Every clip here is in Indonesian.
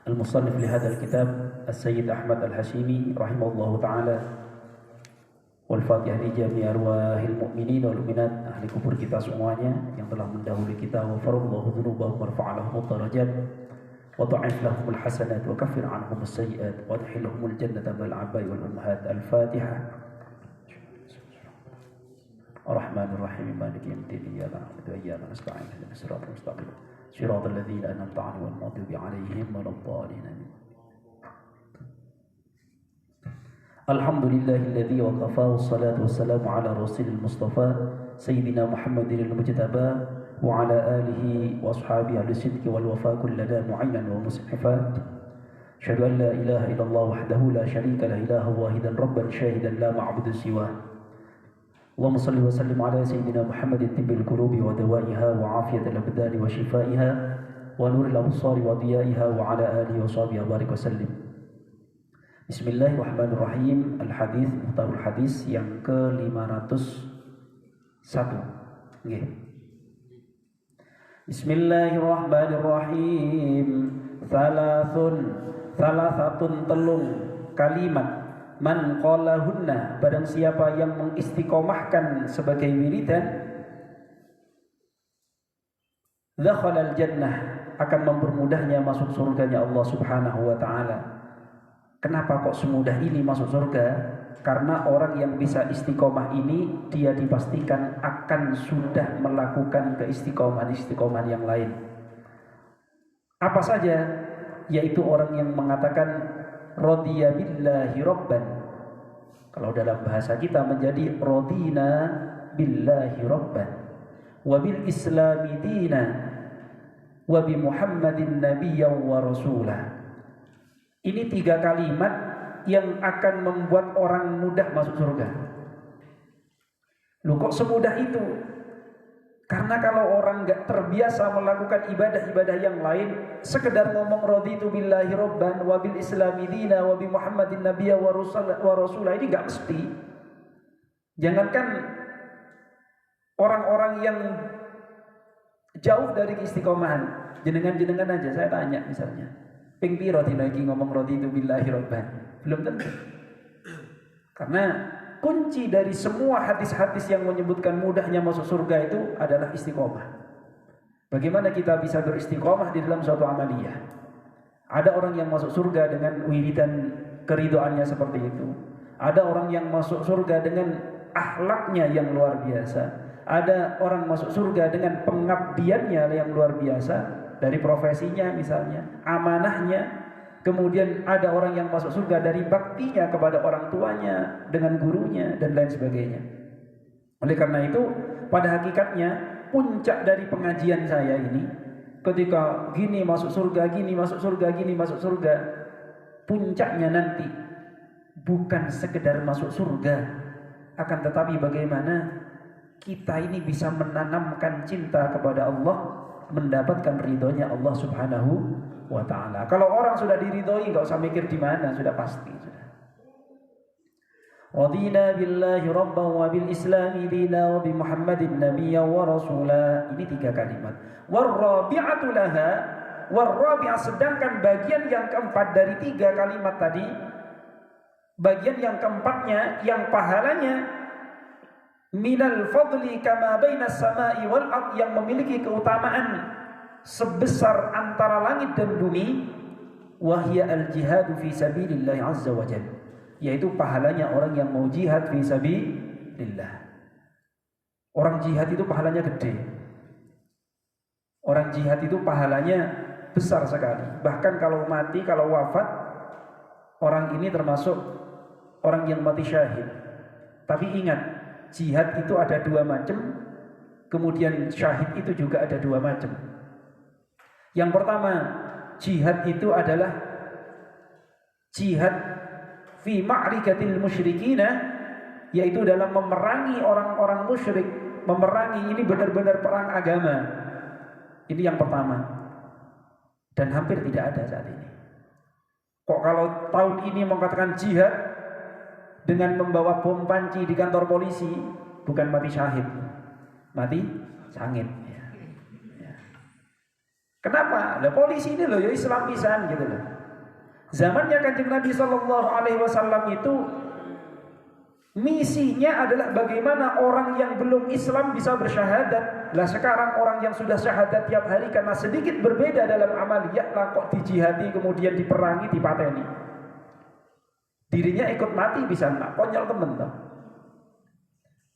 المصنف لهذا الكتاب السيد أحمد الهاشمي رحمه الله تعالى. Wal-Fatihah li jami arwahil mu'minin wal mu'minat, ahli kubur kita semuanya yang telah mendahului kita, wa farallahu dzunubahum warfa'alahum darajat wa dha'if lahumul hasanat wa kaffir anhum as-sayyi'at wa adkhilhumul jannata bil abai wal ummahat. Al-Fatihah. Ar-Rahmanir Rahim, Maliki yaumiddin, iyyaka na'budu wa iyyaka nasta'in, ihdinas siratal mustaqim, siratal ladzina an'amta 'alaihim ghairil maghdubi 'alaihim waladdallin. Alhamdulillahilladzi waqafa wassalatu wassalamu ala rasulil mustafa sayyidina Muhammadin al-mujtaba wa ala alihi wa ashabihi al-sidqi wal wafa kullana mu'ayyan wa mus'ifat. Asyhadu an la ilaha illallah wahdahu la syarika la ilaha wahidan rabban syahidan la ma'budu siwah. Allahumma salli wa sallim ala sayyidina Muhammadin tibbil qulubi wa dawaiha wa afiyatil abdani wa shifaiha wa nuril absari wa diyaiha wa ala alihi wa sahbihi barik wa sallim. Bismillahirrahmanirrahim. Al-Hadis, Muhtarul Hadis yang ke-501. Nggih. Bismillahirrahmanirrahim. Salasatun telung kalimat man qalahunna, barang siapa yang mengistiqomahkan sebagai wiridan, dakhalal jannah, akan mempermudahnya masuk surganya Allah Subhanahu wa taala. Kenapa kok semudah ini masuk surga? Karena orang yang bisa istiqomah ini, dia dipastikan akan sudah melakukan keistiqomahan yang lain. Apa saja? Yaitu orang yang mengatakan radiya billahi rabban. Kalau dalam bahasa kita menjadi radina billahi rabban wa bil islami dina wa bi Muhammadin nabiyyan wa rasulah. Ini 3 kalimat yang akan membuat orang mudah masuk surga. Loh, kok semudah itu? Karena kalau orang gak terbiasa melakukan ibadah-ibadah yang lain, sekedar ngomong raditu billahi rabban wa bil islami dina wa bi Muhammadin nabiyya wa rasulah, ini gak mesti. Jangankan orang-orang yang jauh dari istiqomahan, jenengan-jenengan aja saya tanya misalnya, ping piro dina iki ngomong raditu billahi rabban? Belum tentu. Karena kunci dari semua hadis-hadis yang menyebutkan mudahnya masuk surga itu adalah istiqomah. Bagaimana kita bisa beristiqomah di dalam suatu amaliyah? Ada orang yang masuk surga dengan wiridan keridhoannya seperti itu. Ada orang yang masuk surga dengan akhlaknya yang luar biasa. Ada orang masuk surga dengan pengabdiannya yang luar biasa. Dari profesinya misalnya, amanahnya. Kemudian ada orang yang masuk surga dari baktinya kepada orang tuanya, dengan gurunya, dan lain sebagainya. Oleh karena itu, pada hakikatnya, puncak dari pengajian saya ini, ketika gini masuk surga, gini masuk surga, gini masuk surga, puncaknya nanti bukan sekedar masuk surga, akan tetapi bagaimana kita ini bisa menanamkan cinta kepada Allah, mendapatkan ridhonya Allah Subhanahu wa ta'ala. Kalau orang sudah diridhoi, enggak usah mikir di mana, sudah pasti sudah. Radina billahi rabban wa bil islami dina wa bi Muhammadin nabiyyan wa rasula. Ini 3 kalimat. Warrabi'atu laha, warrabi'ah, sedangkan bagian yang keempat dari 3 kalimat tadi, bagian yang keempatnya, yang pahalanya minal fadli kama bainas samai wal ard, yang memiliki keutamaan sebesar antara langit dan bumi, wahya al jihadu fi sabilillah azza wa jalla, yaitu pahalanya orang yang mau jihad fi sabilillah. Orang jihad itu pahalanya gede. Orang jihad itu pahalanya besar sekali. Bahkan kalau mati, kalau wafat, orang ini termasuk orang yang mati syahid. Tapi ingat, jihad itu ada 2 macam, kemudian syahid itu juga ada 2 macam. Yang pertama, jihad itu adalah jihad fi ma'rikatil musyrikina, yaitu dalam memerangi orang-orang musyrik. Memerangi ini benar-benar perang agama. Ini yang pertama. Dan hampir tidak ada saat ini. Kok kalau tahun ini mengatakan jihad dengan membawa bom panci di kantor polisi, bukan mati syahid, mati sangit. Ya. Kenapa? Lah polisi ini loh ya Islam pisan gitu loh. Zamannya Kanjeng Nabi Shallallahu Alaihi Wasallam itu misinya adalah bagaimana orang yang belum Islam bisa bersyahadat. Lah sekarang orang yang sudah syahadat tiap hari karena sedikit berbeda dalam amaliyah, lah kok dijihadi kemudian diperangi, dipateni. Dirinya ikut mati bisa enggak? Konyol temen toh.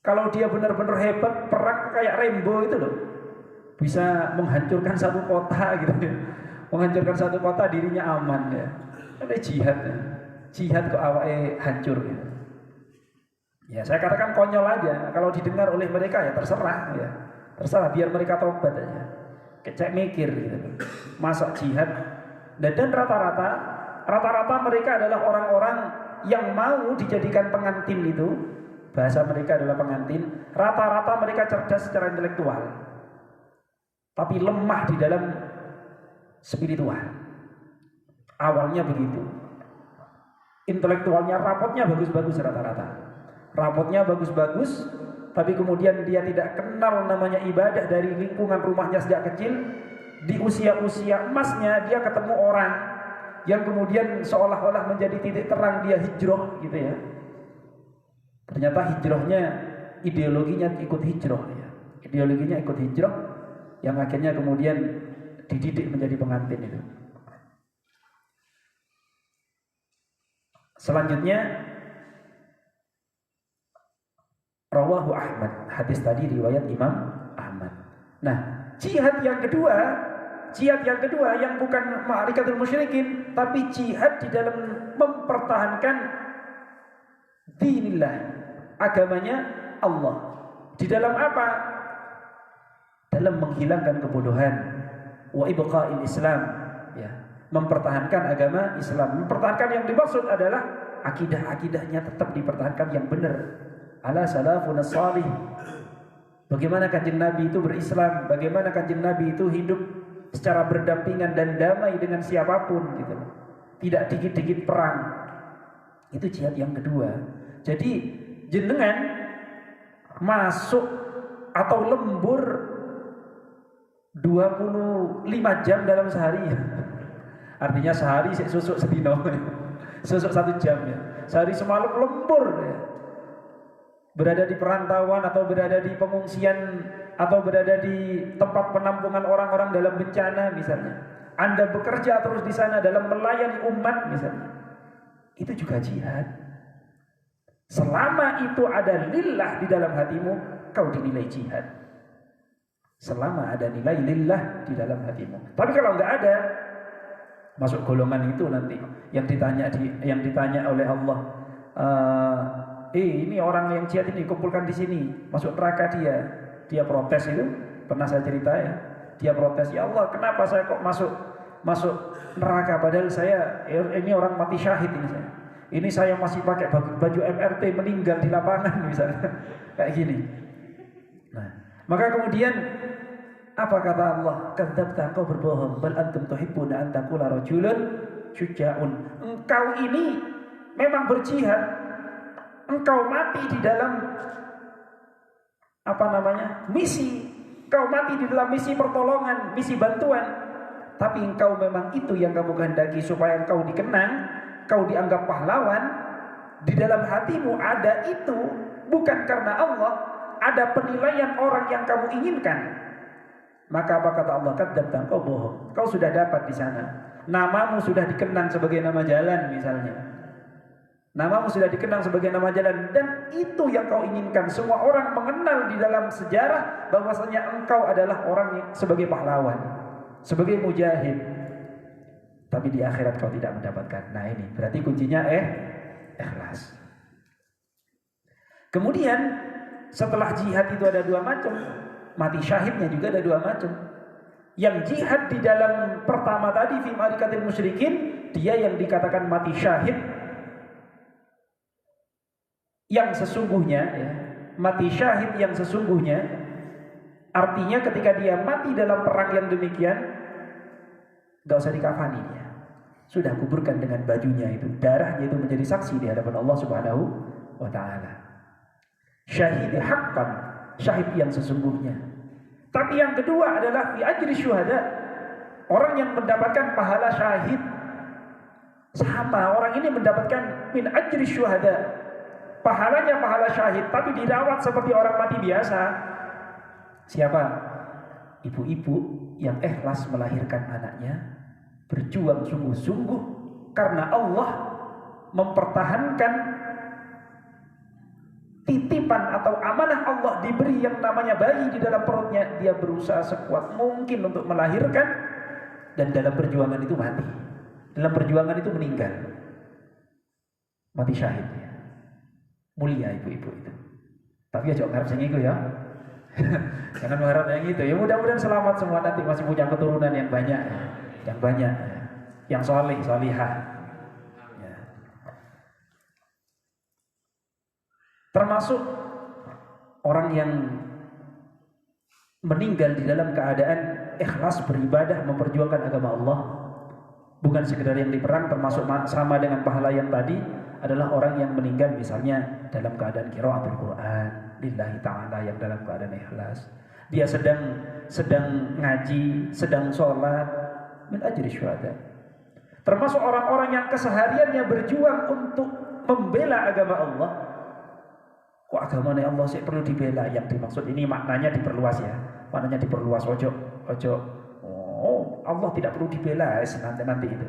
Kalau dia benar-benar hebat, perang kayak Rambo itu loh, bisa menghancurkan satu kota gitu ya. Menghancurkan satu kota dirinya aman ya. Ada jihad ya. Jihad kok awake hancur gitu. Ya saya katakan konyol aja. Kalau didengar oleh mereka ya terserah ya. Terserah, biar mereka tobat aja. Kecek mikir gitu. Masa jihad. Dan rata-rata mereka adalah orang-orang yang mau dijadikan pengantin itu. Bahasa mereka adalah pengantin. Rata-rata mereka cerdas secara intelektual, tapi lemah di dalam spiritual. Awalnya begitu. Intelektualnya, rapotnya bagus-bagus rata-rata. Rapotnya bagus-bagus, tapi kemudian dia tidak kenal namanya ibadah dari lingkungan rumahnya sejak kecil. Di usia-usia emasnya dia ketemu orang yang kemudian seolah-olah menjadi titik terang dia hijrah gitu ya. Ternyata hijrahnya, ideologinya ikut hijrah ya. Ideologinya ikut hijrah yang akhirnya kemudian dididik menjadi pengantin itu. Selanjutnya rawahu Ahmad, hadis tadi riwayat Imam Ahmad. Nah, jihad yang kedua yang bukan ma'rikatul musyrikin, tapi jihad di dalam mempertahankan dinillah, agamanya Allah. Di dalam apa? Dalam menghilangkan kebodohan, wa ibqa'il Islam, ya, mempertahankan agama Islam. Mempertahankan yang dimaksud adalah akidah-akidahnya tetap dipertahankan yang benar. Ala salafun salih. Bagaimana Kanjeng Nabi itu berislam, bagaimana Kanjeng Nabi itu hidup secara berdampingan dan damai dengan siapapun gitu. Tidak dikit-dikit perang. Itu jihad yang kedua. Jadi jenengan masuk atau lembur 25 jam dalam sehari. Artinya sehari susuk sedino. Susuk 1 jam ya. Sehari semalam lembur ya. Berada di perantauan atau berada di pengungsian atau berada di tempat penampungan orang-orang dalam bencana misalnya. Anda bekerja terus di sana dalam melayani umat misalnya. Itu juga jihad. Selama itu ada lillah di dalam hatimu, kau dinilai jihad. Selama ada nilai lillah di dalam hatimu. Tapi kalau enggak ada, masuk golongan itu nanti yang ditanya oleh Allah. Ini orang yang jihad ini kumpulkan di sini, masuk neraka dia protes itu, pernah saya cerita ya. Dia protes, ya Allah, kenapa saya kok masuk neraka padahal saya ini orang mati syahid ini saya. Ini saya masih pakai baju MRT meninggal di lapangan misalnya. Kayak gini. Nah, maka kemudian apa kata Allah? Kadzabta, engkau berbohong. Bal antum tuhibbuna an taqula rajulun syuja'un. Engkau ini memang berjihad. Engkau mati di dalam misi. Engkau mati di dalam misi pertolongan, misi bantuan. Tapi engkau memang itu yang kamu kehendaki supaya engkau dikenang, kau dianggap pahlawan. Di dalam hatimu ada itu bukan karena Allah, ada penilaian orang yang kamu inginkan. Maka apa kata Allah? Kadzabta, kau bohong. Kau sudah dapat di sana. Namamu sudah dikenang sebagai nama jalan misalnya. Namamu sudah dikenang sebagai nama jalan, dan itu yang kau inginkan. Semua orang mengenal di dalam sejarah bahwasanya engkau adalah orang yang sebagai pahlawan, sebagai mujahid. Tapi di akhirat kau tidak mendapatkan. Nah ini berarti kuncinya ikhlas. Kemudian setelah jihad itu ada 2 macam. Mati syahidnya juga ada 2 macam. Yang jihad di dalam pertama tadi fi ma'rikatil musyrikin, dia yang dikatakan mati syahid yang sesungguhnya ya. Mati syahid yang sesungguhnya artinya ketika dia mati dalam perang yang demikian, gak usah dikafani dia. Sudah kuburkan dengan bajunya itu, darahnya itu menjadi saksi di hadapan Allah Subhanahu wa taala. Syahid haqqan, syahid yang sesungguhnya. Tapi yang kedua adalah fi ajri syuhada, orang yang mendapatkan pahala syahid. Sama, orang ini mendapatkan min ajri syuhada, pahalanya pahala syahid, tapi dirawat seperti orang mati biasa. Siapa? Ibu-ibu yang ikhlas melahirkan anaknya, berjuang sungguh-sungguh karena Allah mempertahankan titipan atau amanah Allah diberi yang namanya bayi di dalam perutnya. Dia berusaha sekuat mungkin untuk melahirkan, dan dalam perjuangan itu mati. Dalam perjuangan itu meninggal, mati syahid. Mulia ibu-ibu itu. Tapi aja ngarep sing iku ya. Jangan mengharap yang itu. Ya mudah-mudahan selamat semua, nanti masih punya keturunan yang banyak, yang soleh, solihah. Ya. Termasuk orang yang meninggal di dalam keadaan ikhlas beribadah memperjuangkan agama Allah, bukan sekedar yang di perang, termasuk sama dengan pahala yang tadi, adalah orang yang meninggal misalnya dalam keadaan qiraatul Quran lillahi ta'ala, yang dalam keadaan ikhlas. Dia sedang ngaji, sedang sholat, min ajri syuhada. Termasuk orang-orang yang kesehariannya berjuang untuk membela agama Allah. Kok agamanya Allah sih perlu dibela? Yang dimaksud ini maknanya diperluas ya. Maknanya diperluas, ojo. Oh, Allah tidak perlu dibela nanti itu.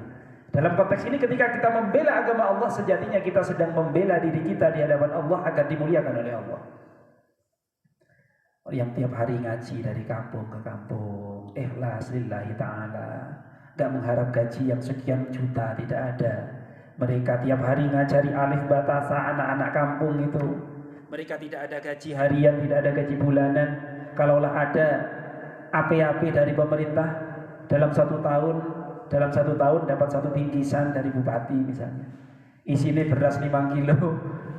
Dalam konteks ini ketika kita membela agama Allah, sejatinya kita sedang membela diri kita di hadapan Allah agar dimuliakan oleh Allah. Yang tiap hari ngaji dari kampung ke kampung, ikhlas lillahi ta'ala, gak mengharap gaji yang sekian juta, tidak ada. Mereka tiap hari ngajari alif batasa anak-anak kampung itu. Mereka tidak ada gaji harian, tidak ada gaji bulanan. Kalaulah ada AP-AP dari pemerintah, dalam satu tahun dapat satu bingkisan dari bupati misalnya. Isinya beras 5 kilo,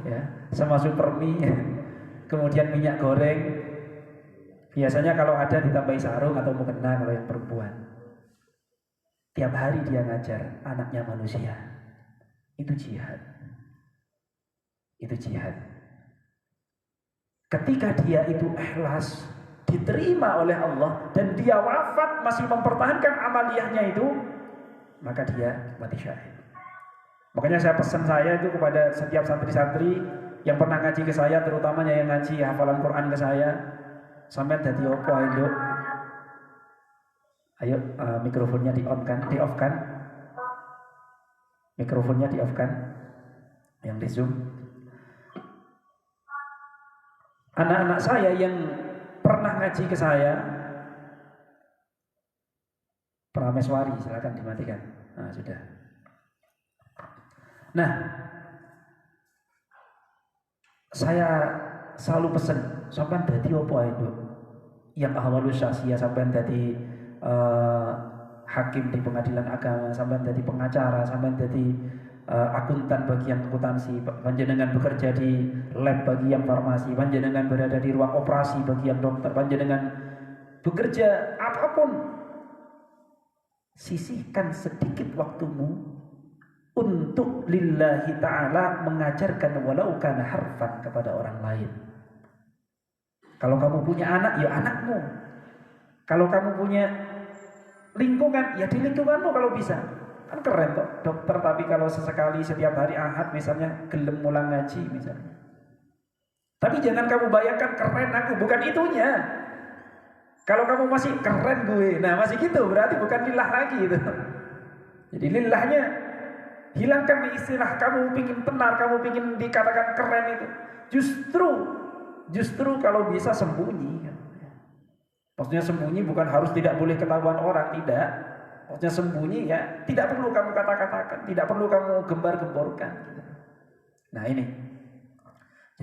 ya, sama supermi, kemudian minyak goreng. Biasanya kalau ada ditambahi sarung atau mukena kalau yang perempuan. Tiap hari dia ngajar anaknya manusia. Itu jihad. Itu jihad. Ketika dia itu ikhlas, diterima oleh Allah, dan dia wafat masih mempertahankan amaliyahnya itu, maka dia mati syahid. Makanya pesan saya itu kepada setiap santri-santri yang pernah ngaji ke saya, terutamanya yang ngaji hafalan Quran ke saya, sampai dadi opo ayo. Ayo mikrofonnya di-on-kan, di-off-kan. Mikrofonnya di-off-kan. Yang di Zoom. Anak-anak saya yang pernah ngaji ke saya, Prameswari, silakan dimatikan. Nah, sudah. Nah, saya selalu pesan, sampean dadi opo ae, Nduk? Yang ahwalus syahsiyah, sampean dadi hakim di pengadilan agama, sampean dadi pengacara, sampean dadi akuntan bagian akuntansi, panjenengan bekerja di lab bagian farmasi, panjenengan berada di ruang operasi bagian dokter, panjenengan bekerja apapun, sisihkan sedikit waktumu untuk lillahi ta'ala mengajarkan walau kana harfan kepada orang lain. Kalau kamu punya anak, ya anakmu. Kalau kamu punya lingkungan, ya di lingkunganmu kalau bisa. Kan keren kok dokter, tapi kalau sesekali setiap hari Ahad misalnya gelem mulang ngaji misalnya. Tapi jangan kamu bayangkan keren aku, bukan itunya. Kalau kamu masih keren gue, nah masih gitu, berarti bukan lillah lagi itu. Jadi lillahnya hilangkan istilah kamu pingin tenar, kamu pingin dikatakan keren itu. Justru kalau bisa sembunyi. Maksudnya sembunyi bukan harus tidak boleh ketahuan orang, tidak. Maksudnya sembunyi ya tidak perlu kamu kata-katakan, tidak perlu kamu gembar-gemborkan. Nah ini.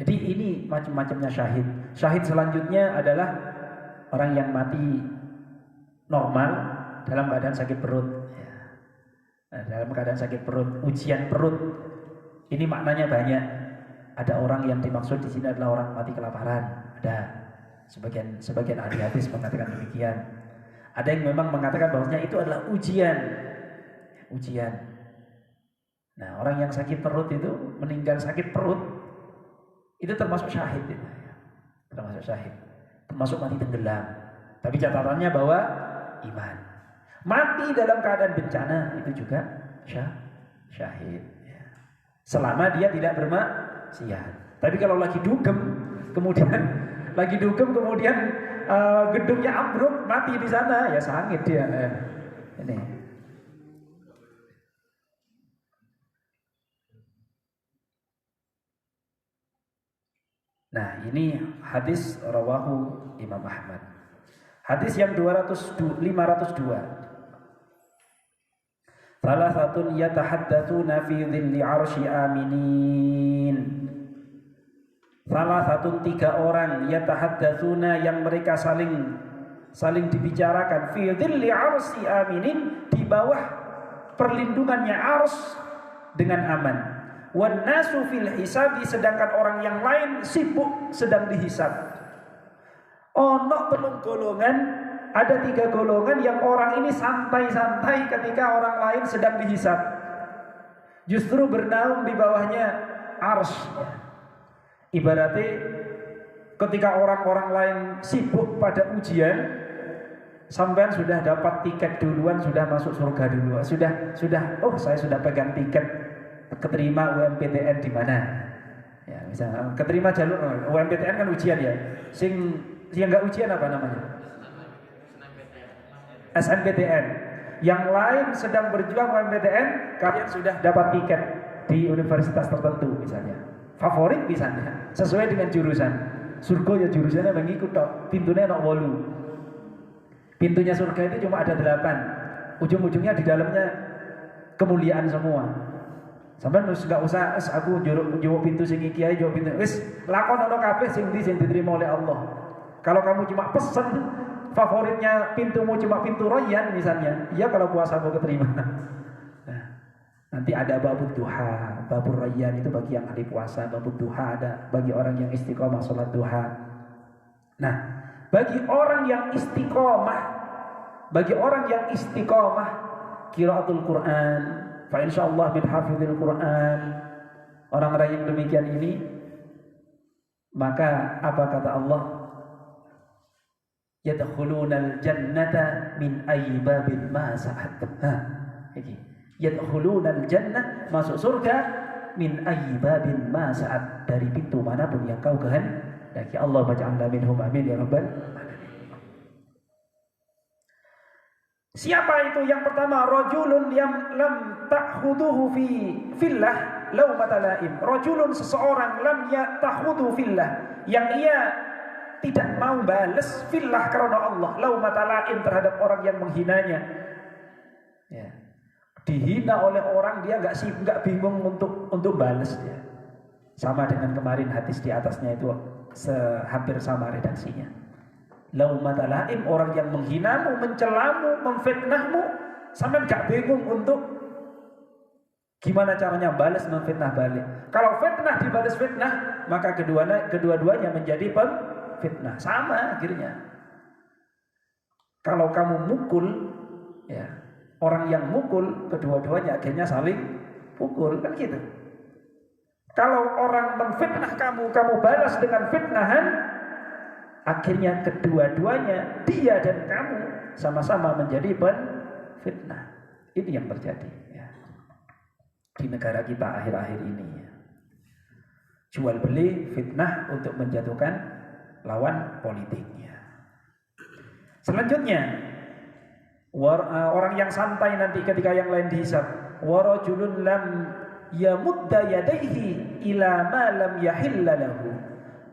Jadi ini macam-macamnya syahid. Syahid selanjutnya adalah orang yang mati normal dalam keadaan sakit perut. Nah, dalam keadaan sakit perut, ujian perut. Ini maknanya banyak. Ada orang yang dimaksud di sini adalah orang mati kelaparan. Ada sebagian ahli hadis mengatakan demikian. Ada yang memang mengatakan bahwasanya itu adalah ujian. Nah, orang yang sakit perut itu meninggal sakit perut itu termasuk syahid. Termasuk syahid. Termasuk mati tenggelam. Tapi catatannya bahwa iman. Mati dalam keadaan bencana itu juga syahid. Ya. Selama dia tidak bermaksiat. Tapi kalau lagi dugem, kemudian gedungnya ambruk, mati di sana, ya sangit dia. Ini. Nah, ini hadis rawahu Imam Ahmad. Hadis yang 502. Salah satu yatahaddatsuna fi dhilli 'arsy aminin. Salah satu 3 orang yatahaddatsuna yang mereka saling dibicarakan fi dhilli 'arsy aminin, di bawah perlindungannya ars dengan aman. Wan nasu fil hisabi, sedangkan orang yang lain sibuk sedang dihisab. Ono telung golongan, ada 3 golongan yang orang ini santai-santai ketika orang lain sedang dihisab. Justru bernaung di bawahnya ars. Ibaratnya ketika orang-orang lain sibuk pada ujian, sampean sudah dapat tiket duluan, sudah masuk surga duluan, saya sudah pegang tiket keterima UMPTN di mana? Ya, misalnya keterima jalur UMPTN kan ujian ya. Sing enggak ujian apa namanya? SNPTN. Yang lain sedang berjuang UMPTN, kalian sudah dapat tiket di universitas tertentu misalnya. Favorit misalnya, sesuai dengan jurusan. Surga ya jurusannya mengikut tok, pintunya nok 8. Pintunya surga itu cuma ada 8. Ujung-ujungnya di dalamnya kemuliaan semua. Sampai nggak usah aku jawab pintu sing iki ae, jawab pintu. Wis lakon ono kabeh sing diterima oleh Allah. Kalau kamu cuma pesen favoritnya pintumu cuma pintu Rayyan misalnya, ya kalau puasamu keterima. Nah, nanti ada babud duha, babur Rayyan itu bagi yang ahli puasa, babud duha ada bagi orang yang istiqomah salat duha. Nah, bagi orang yang istiqomah qiraatul Quran, fa insyaallah bil hafizil Quran, orang-orang yang demikian ini, maka apa kata Allah? Yadkhulunal jannata min ayyi babin ma sa'at. Yadkhulunal jannah, masuk surga, min ayyi babin ma sa'at, dari pintu manapun yang kau kehendaki. Allah baca'alna minhum, amin ya rabbal alamin. Siapa itu? Yang pertama, rajulun yang lam ta'khuduhu fillah laumata laim. Rajulun, seseorang, lam ta'khuduhu fillah, yang ia tidak mau balas fillah karena Allah, laumata laim, terhadap orang yang menghinanya. Ya. Dihina oleh orang, dia enggak bingung untuk balas ya. Sama dengan kemarin hadis di atasnya itu, hampir sama redaksinya. Laumata laim, orang yang menghinamu, mencelamu, memfitnahmu, sampai enggak bingung untuk gimana caranya balas, memfitnah balik. Kalau fitnah dibalas fitnah, maka kedua-duanya menjadi fitnah, sama akhirnya. Kalau kamu mukul, ya, orang yang mukul, kedua-duanya akhirnya saling pukul, kan gitu. Kalau orang memfitnah kamu balas dengan fitnahan, akhirnya kedua-duanya, dia dan kamu, sama-sama menjadi fitnah. Ini yang terjadi ya, di negara kita akhir-akhir ini ya. Jual beli fitnah untuk menjatuhkan lawan politiknya. Selanjutnya, orang yang santai nanti ketika yang lain dihisab. Warajulun lam yamudda yadaihi ila ma lam yahilla lahu.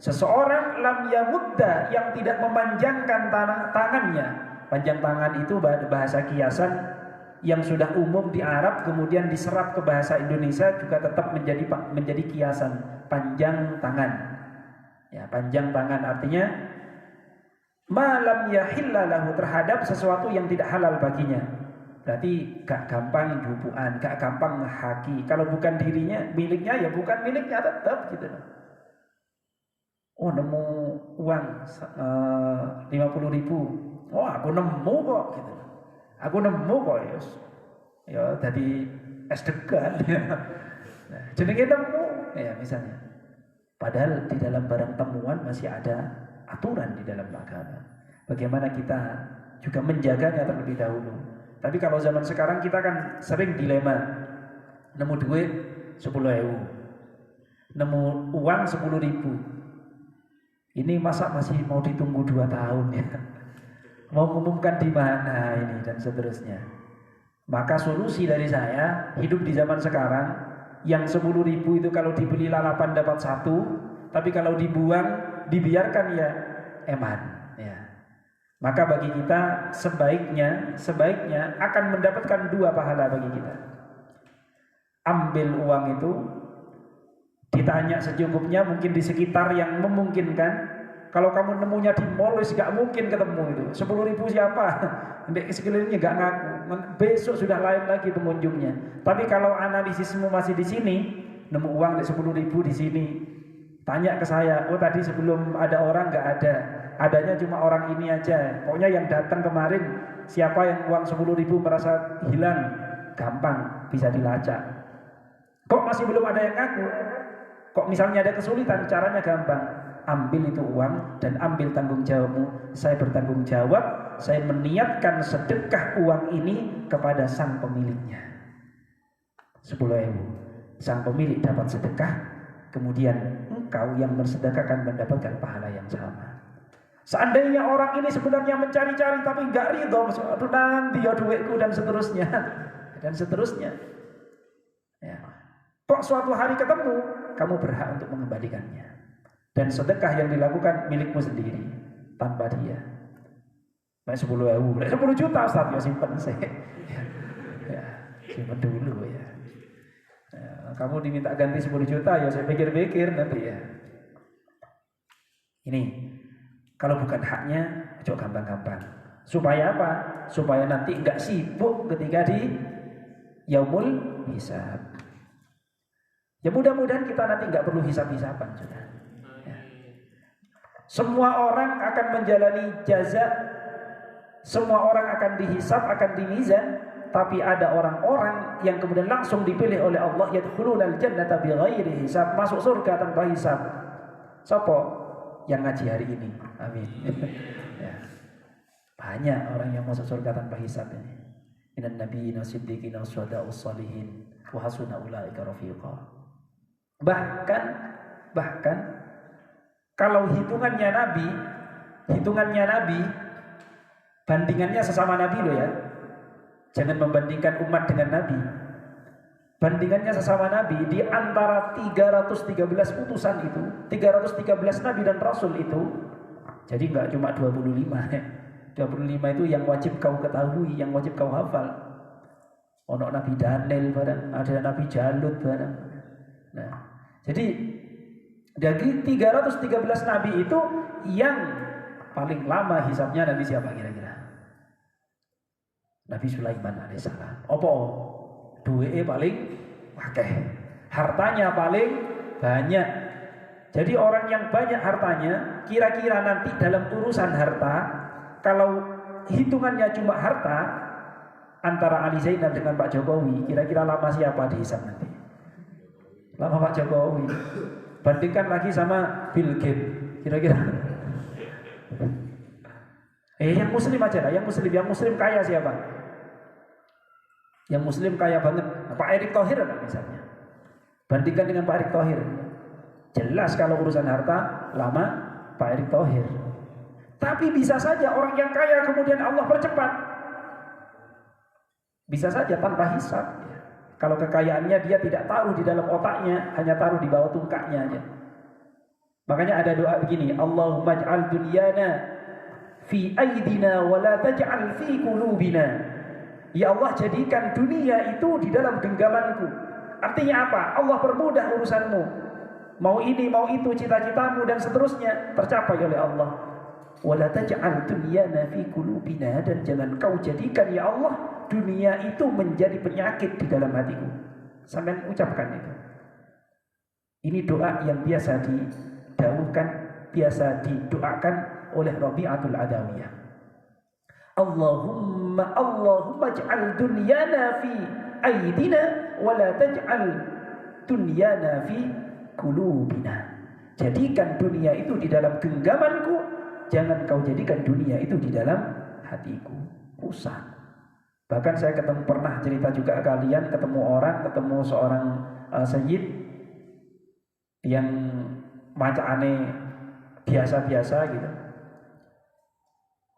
Seseorang lam yamudda, yang tidak memanjangkan tangannya. Panjang tangan itu bahasa kiasan yang sudah umum di Arab, kemudian diserap ke bahasa Indonesia juga tetap menjadi kiasan, panjang tangan. Ya, panjang tangan artinya malam yahilla lahu, terhadap sesuatu yang tidak halal baginya. Berarti gak gampang jupuan, gak gampang ngehaki. Kalau bukan dirinya, miliknya ya bukan miliknya tetap gitu. Oh, nemu uang 50.000. Oh, aku nemu kok gitu. Aku nemu kok ya tadi esdegan. Nah, jenenge nemu ya misalnya. Padahal di dalam barang temuan masih ada aturan di dalam agama. Bagaimana kita juga menjaganya terlebih dahulu. Tapi kalau zaman sekarang kita kan sering dilema. nemu duit 10.000, nemu uang 10.000. Ini masa masih mau ditunggu 2 tahun ya? Mau mengumumkan di mana ini dan seterusnya. Maka solusi dari saya, hidup di zaman sekarang, yang 10.000 itu kalau dibeli lalapan dapat 1, tapi kalau dibuang, dibiarkan ya eman. Ya. Maka bagi kita sebaiknya akan mendapatkan 2 pahala bagi kita. Ambil uang itu, ditanya secukupnya, mungkin di sekitar yang memungkinkan. Kalau kamu nemunya di mall, gak mungkin ketemu itu. 10.000 siapa? Di sekelilingnya gak ngaku. Besok sudah lain lagi pengunjungnya. Tapi kalau analisismu masih di sini, nemu uang 10.000 di sini, tanya ke saya, oh tadi sebelum ada orang gak ada, adanya cuma orang ini aja. Pokoknya yang datang kemarin, siapa yang uang 10.000 merasa hilang, gampang bisa dilacak. Kok masih belum ada yang ngaku? Kok misalnya ada kesulitan? Caranya gampang. Ambil itu uang dan ambil tanggung jawabmu. Saya bertanggung jawab, saya meniatkan sedekah uang ini kepada sang pemiliknya. 10.000. Sang pemilik dapat sedekah, kemudian engkau yang bersedekah akan mendapatkan pahala yang sama. Seandainya orang ini sebenarnya mencari-cari tapi enggak ridho, aduh nanti ya duitku dan seterusnya. Dan seterusnya. Ya. Kok suatu hari ketemu, kamu berhak untuk mengembalikannya. Dan sedekah yang dilakukan milikmu sendiri tanpa dia. 10.000, 10 juta Ustaz, ya simpen saya. Ya, simpen dulu ya. Kamu diminta ganti 10 juta, ya saya pikir-pikir nanti ya. Ini, kalau bukan haknya, coba gampang-gampang. Supaya apa? Supaya nanti enggak sibuk ketika di yaumul hisab. Ya mudah-mudahan kita nanti enggak perlu hisab-hisaban sudah. Semua orang akan menjalani jaza, semua orang akan dihisab, akan dimizan, tapi ada orang-orang yang kemudian langsung dipilih oleh Allah, yadkhulunal jannata bighairi hisab, masuk surga tanpa hisab. Siapa? Yang ngaji hari ini. Amin. Ya. Banyak orang yang masuk surga tanpa hisab ini. Minan nabiyyin wasiddiqin wasyuhada'us shalihin wa hasuna ulaika rafiqa. Bahkan kalau hitungannya Nabi, bandingannya sesama Nabi loh ya. Jangan membandingkan umat dengan Nabi. Bandingannya sesama Nabi, di antara 313 utusan itu, 313 Nabi dan Rasul itu, jadi enggak cuma 25. 25 itu yang wajib kau ketahui, yang wajib kau hafal. Ono Nabi Daniel barang, ada Nabi Jalut barang. Nah, jadi dari 313 Nabi itu yang paling lama hisabnya Nabi siapa kira-kira? Nabi Sulaiman alaihissalam. Apa? Duitnya paling akeh, hartanya paling banyak. Jadi orang yang banyak hartanya, kira-kira nanti dalam urusan harta, kalau hitungannya cuma harta, antara Ali Zainal dengan Pak Jokowi, kira-kira lama siapa dihisab nanti? Lama Pak Jokowi. Bandingkan lagi sama Bill Gates, kira-kira. Yang muslim aja lah, yang muslim kaya siapa? Yang muslim kaya banget, Pak Erick Thohir lah misalnya. Bandingkan dengan Pak Erick Thohir. Jelas kalau urusan harta lama Pak Erick Thohir. Tapi bisa saja orang yang kaya kemudian Allah percepat. Bisa saja tanpa hisab. Kalau kekayaannya dia tidak taruh di dalam otaknya, hanya taruh di bawah tungkaknya aja. Makanya ada doa begini, Allahumma ij'al dunyana fi aidina wa la taj'al fi qulubina. Ya Allah, jadikan dunia itu di dalam genggamanku. Artinya apa? Allah permudah urusanmu. Mau ini, mau itu, cita-citamu dan seterusnya tercapai oleh Allah. Wa la taj'al dunyana fi qulubina, dan jangan kau jadikan ya Allah dunia itu menjadi penyakit di dalam hatiku. Sampai ucapkan itu. Ini doa yang biasa didauhkan, biasa didoakan oleh Rabi'atul Adawiyah. Allahumma ij'al dunyana fi aidina wa la taj'al dunyana fi qulubina. Jadikan dunia itu di dalam genggamanku, jangan kau jadikan dunia itu di dalam hatiku. Rusak. Bahkan saya pernah cerita juga ke kalian, ketemu seorang sayyid yang macane biasa-biasa gitu.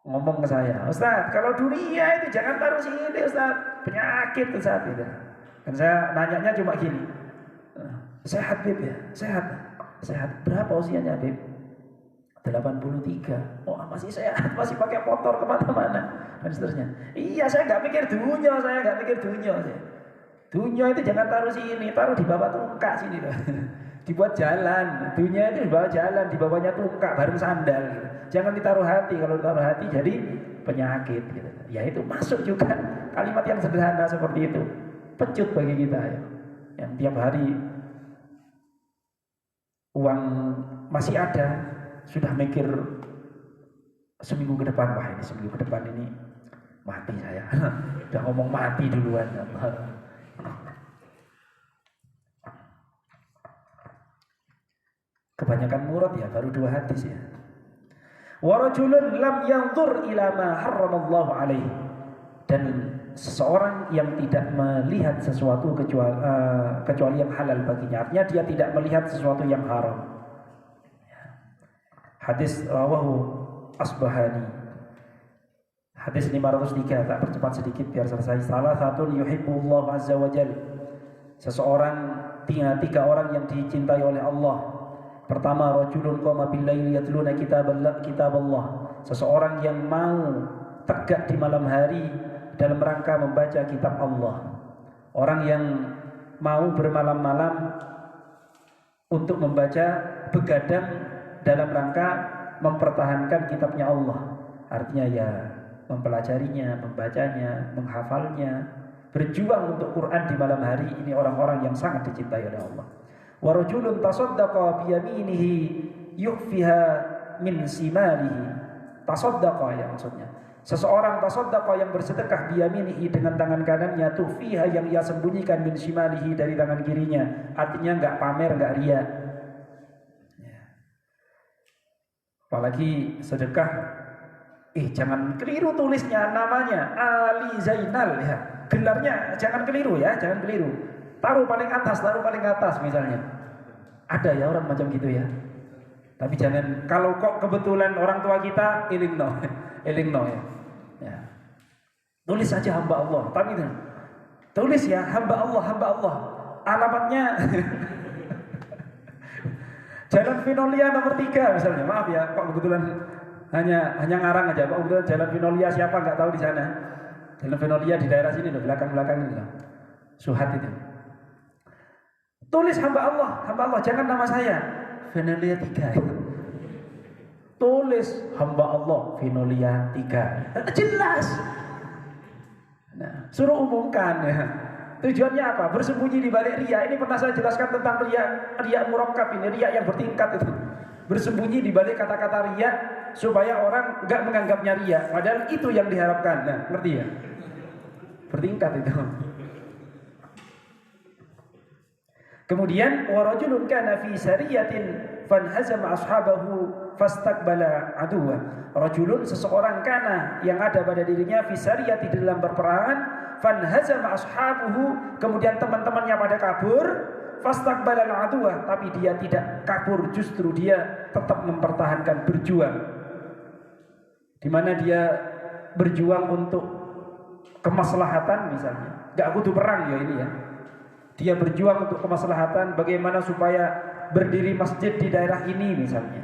Ngomong ke saya, Ustaz, kalau dunia itu jangan taruh sini Ustaz, penyakit Ustaz gitu. Dan saya nanyanya cuma gini, sehat Bib ya? Sehat. Berapa usianya Bib? 83. Oh masih sehat, masih pakai motor kemana-mana dan seterusnya. Iya, saya nggak mikir dunia. Dunia itu jangan taruh sini, taruh di bawah tungkak sini loh. Dibuat jalan, dunia itu di bawah jalan, di bawahnya tungkak bareng sandal gitu. Jangan ditaruh hati, kalau ditaruh hati jadi penyakit gitu. Ya itu masuk juga kalimat yang sederhana seperti itu. Pecut bagi kita ya. Yang tiap hari uang masih ada, sudah mikir seminggu ke depan, wah ini seminggu ke depan ini mati saya. Udah ngomong mati duluan. Kebanyakan murad ya, baru 2 hadis ya. Wa rajulun lam yanzur ila ma harramallahu alaihi. Dan seseorang yang tidak melihat sesuatu kecuali yang halal baginya. Artinya dia tidak melihat sesuatu yang haram. Hadis rawahu Asbahani. Hadis 503, tak percepat sedikit biar selesai. Salah satu yuhibbullah azza wajal. Seseorang, 3 orang yang dicintai oleh Allah. Pertama, rajulun qama bil laili yatluna kitaballah. Seseorang yang mau tegak di malam hari dalam rangka membaca kitab Allah. Orang yang mau bermalam-malam untuk membaca, begadang dalam rangka mempertahankan kitabnya Allah. Artinya ya mempelajarinya, membacanya, menghafalnya, berjuang untuk Quran di malam hari. Ini orang-orang yang sangat dicintai oleh Allah. Wa rajulun tasaddaqa bi yaminihi yukhfiha min simalihi. Tasaddaqa ya maksudnya. Seseorang tasaddaqa yang bersedekah bi yaminihi dengan tangan kanannya, tukhfiha yang ia sembunyikan min simalihi dari tangan kirinya. Artinya enggak pamer, enggak riya. Apalagi sedekah, jangan keliru tulisnya namanya Ali Zainal ya. Gelarnya jangan keliru ya, jangan keliru. Taruh paling atas misalnya. Ada ya orang macam gitu ya. Tapi jangan, kalau kok kebetulan orang tua kita elingno ya. Ya. Tulis saja hamba Allah, tapi tulis ya hamba Allah. Alamatnya Jalan Vinolia nomor 3 misalnya. Maaf ya, kok kebetulan hanya ngarang aja. Kok kebetulan Jalan Vinolia siapa nggak tahu di sana. Jalan Vinolia di daerah sini loh, belakang ini loh. Suhat itu. Tulis hamba Allah, jangan nama saya. Vinolia 3. Tulis hamba Allah, Vinolia 3. Jelas. Nah, suruh umumkan ya. Tujuannya apa? Bersembunyi di balik riya. Ini pernah saya jelaskan tentang riya murakkab ini, riya yang bertingkat itu. Bersembunyi di balik kata-kata riya supaya orang enggak menganggapnya riya, padahal itu yang diharapkan. Nah, ngerti ya? Bertingkat itu. Kemudian wa rajulun kana fi sariyatin fanhazama ashabahu fastaqbala aduwa. Rajulun, seseorang kana yang ada pada dirinya fi sariyati, dalam berperangan, fanhazama ashabuhu, kemudian teman-temannya pada kabur, fastaqbala aduwa, tapi dia tidak kabur, justru dia tetap mempertahankan, berjuang. Di mana dia berjuang untuk kemaslahatan misalnya. Enggak kudu perang ya ini ya. Dia berjuang untuk kemaslahatan, bagaimana supaya berdiri masjid di daerah ini misalnya.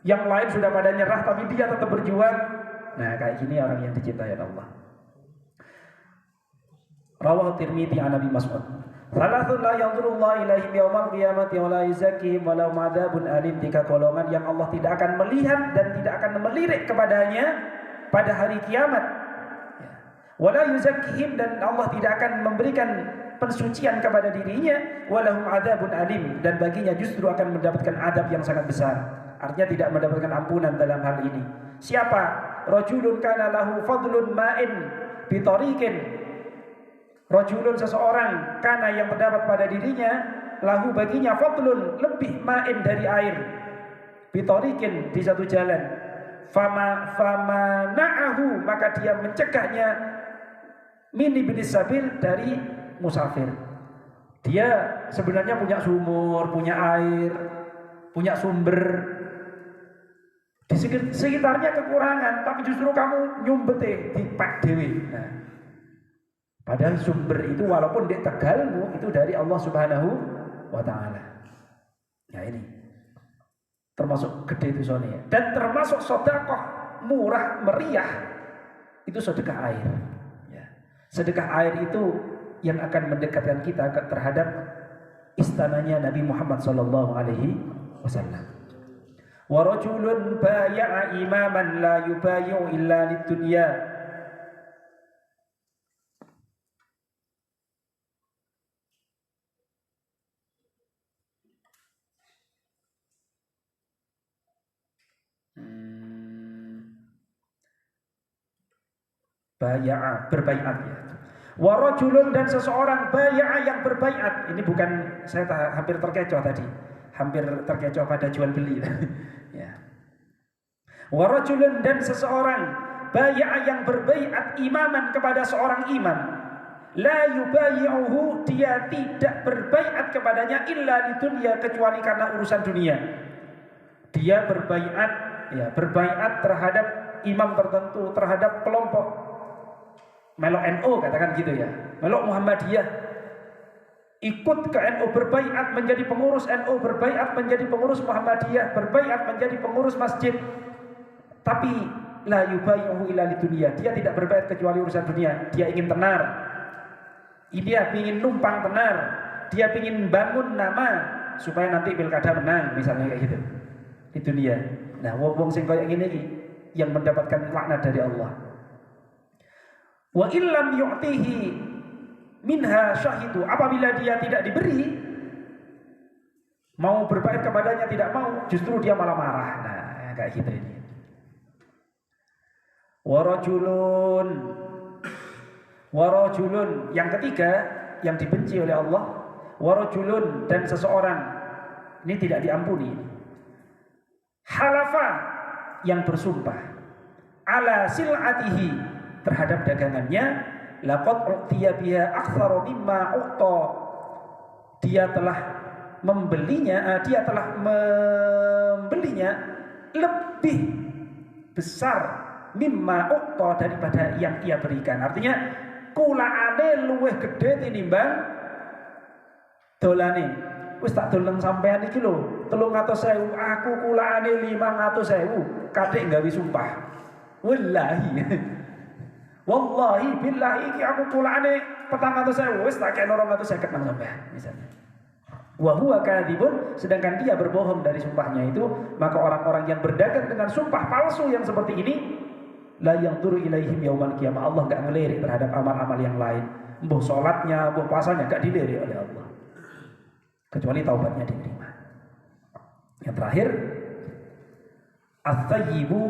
Yang lain sudah pada nyerah tapi dia tetap berjuang. Nah, kayak gini orang yang dicintai oleh Allah. Rawahu Tirmidzi an Abi Mas'ud. Salasun la yanzurullahu ilaihim yaumal qiyamati wa la yuzakkihim wa lahum adzabun alim. 3 golongan yang Allah tidak akan melihat dan tidak akan melirik kepadanya pada hari kiamat. Wa la yuzakkihim, dan Allah tidak akan memberikan pensucian kepada dirinya, walahum adzabun alim, dan baginya justru akan mendapatkan adab yang sangat besar. Artinya tidak mendapatkan ampunan dalam hal ini. Siapa? Rajulun kana lahu fadlun ma'in bi tariqin. Rajulun, seseorang, kana yang terdapat pada dirinya, lahu baginya fadlun, lebih ma'in dari air, bi tariqin, di satu jalan. Fama na'ahu, maka dia mencegahnya, min ibnis sabil, dari musafir. Dia sebenarnya punya sumur, punya air, punya sumber. Di sekitarnya kekurangan, tapi justru kamu nyumbete di pak dewi. Nah, padahal sumber itu walaupun di tegalmu itu dari Allah Subhanahu wa Ta'ala. Ya ini termasuk gede itu soalnya. Dan termasuk sedekah murah meriah itu sedekah air. Ya. Sedekah air itu yang akan mendekatkan kita terhadap istananya Nabi Muhammad sallallahu alaihi wasallam. Wa rajulun baya'a imaman la yubayi'u illa lid-dunya. Baya'a, berbaiat ya. Wa rajulun, dan seseorang baya'a yang berbaiat. Ini bukan, saya hampir terkecoh tadi. Hampir terkecoh pada jual beli. Ya. Wa rajulun, dan seseorang baya'a yang berbaiat imaman kepada seorang imam. La yubayi'uhu, dia tidak berbaiat kepadanya illa lidunya, kecuali karena urusan dunia. Dia berbaiat, ya, berbaiat terhadap imam tertentu, terhadap kelompok melok NU, katakan gitu ya, melok Muhammadiyah, ikut ke NU, berbaiat menjadi pengurus NU, berbaiat menjadi pengurus Muhammadiyah, berbaiat menjadi pengurus masjid, tapi la yubayi'uhu illa lidunya, dia tidak berbaiat kecuali urusan dunia. Dia ingin tenar, dia ingin numpang tenar, dia ingin bangun nama supaya nanti pilkada menang, misalnya kayak gitu di dunia. Nah, wong sing koyo ngene iki yang mendapatkan laknat dari Allah. Wa illam yu'tihi minha syahidu, apabila dia tidak diberi, mau berbaiat kepadanya tidak mau, justru dia malah marah. Nah, kayak gitu ini. Wa rajulun, yang ketiga yang dibenci oleh Allah, wa rajulun, dan seseorang, ini tidak diampuni. Halafa, yang bersumpah, ala sil'atihi, terhadap dagangannya, laqad u'tiya biha aktsara mimma u'ta, dia telah membelinya lebih besar mimma u'ta, daripada yang ia berikan. Artinya kulaane luwih gede tinimbang dolane. Wis tak doleng sampean iki lho 300.000, aku kulaane 500.000, kadek gawe sumpah. Wallahi billahi iki aku kulane 400.000, wis tak kene 250 nang sampean misalnya. Wa huwa kadzibun, sedangkan dia berbohong dari sumpahnya itu, maka orang-orang yang berdagang dengan sumpah palsu yang seperti ini, la yanzuru ilaihim yaumal qiyamah, Allah enggak ngelirik terhadap amal-amal yang lain. Mbuh salatnya, mbuh puasanya enggak dilirik oleh Allah, kecuali taubatnya diterima. Yang terakhir, at-thayyibu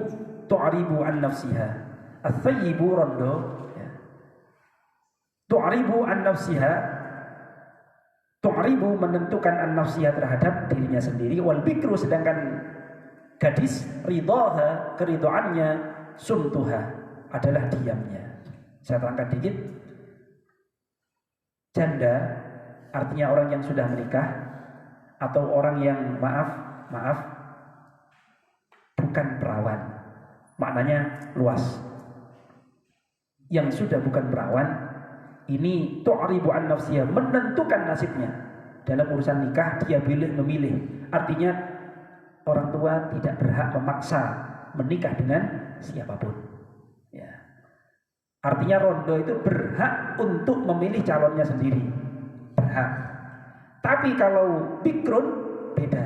tu'ribu an nafsiha. At-thayyibu rondo, ya. Tu'ribu an nafsiha, tu'ribu menentukan an nafsiha terhadap dirinya sendiri. Wal bikru, sedangkan gadis, ridaha, keridoannya, sumtuha, adalah diamnya. Saya terangkan dikit. Janda artinya orang yang sudah menikah, atau orang yang maaf bukan perawan. Maknanya luas. Yang sudah bukan perawan ini tu'ribu an nafsiyah, menentukan nasibnya dalam urusan nikah, dia memilih. Artinya orang tua tidak berhak memaksa menikah dengan siapapun, ya. Artinya rondo itu berhak untuk memilih calonnya sendiri, berhak. Tapi kalau bikrun beda.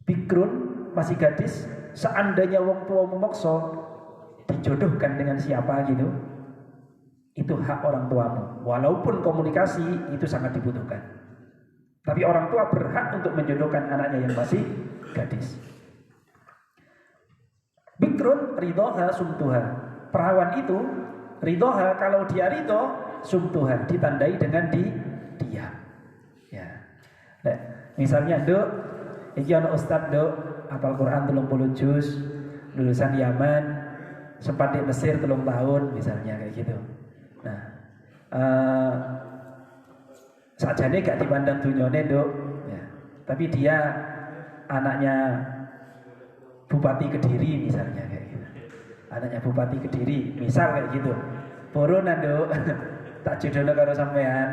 Bikrun masih gadis, seandainya wong tua memaksa dijodohkan dengan siapa gitu, itu hak orang tuamu. Walaupun komunikasi itu sangat dibutuhkan, tapi orang tua berhak untuk menjodohkan anaknya yang masih gadis. Bikrun ridhoha sumtuha, perawan itu ridhoha, kalau dia ridho, sumtuha, ditandai dengan diam. Ya. Nah, misalnya dok, iki ana ustad dok, hafal Quran 30 juz, lulusan Yaman, sempat di Mesir 3 tahun misalnya, kayak gitu. Nah, sajane gak dipandang dunyane, Nduk. Ya. Tapi dia anaknya Bupati Kediri misalnya kayak gitu. Anaknya Bupati Kediri, misal kayak gitu. Purun Nduk. Tak jodohno karo sampean.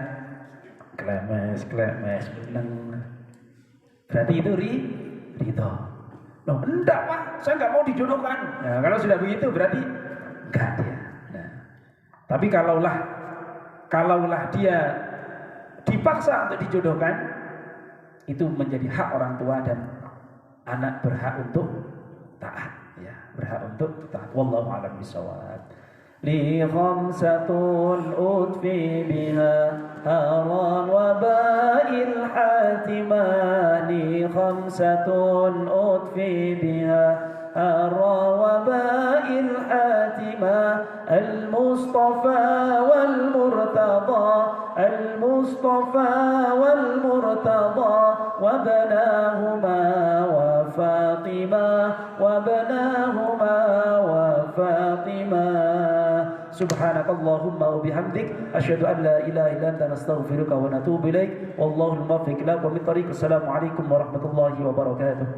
Klemes neng. Berarti itu ridho. Loh, enggak Pak, saya enggak mau dijodohkan. Nah, kalau sudah begitu berarti enggak dia. Nah, tapi kalaulah dia dipaksa untuk dijodohkan, itu menjadi hak orang tua dan anak berhak untuk taat, ya, berhak untuk taat. Wallahu a'lam bishawab. Li khamsatun utfi biha haran wa ba'il hatimah. Li khamsatun utfi biha haran wa ba'il hatimah. Al-Mustafa wal-Murtada, Al-Mustafa wal-Murtada, wa banahuma wa Fatima, wa banahuma wa Fatima. Subhanakallahumma wa bihamdik asyhadu an la ilaha illa anta nastaghfiruka wa natubu ilaik. Wallahul muwaffiq ila aqwamit thoriq. Assalamualaikum warahmatullahi wabarakatuh.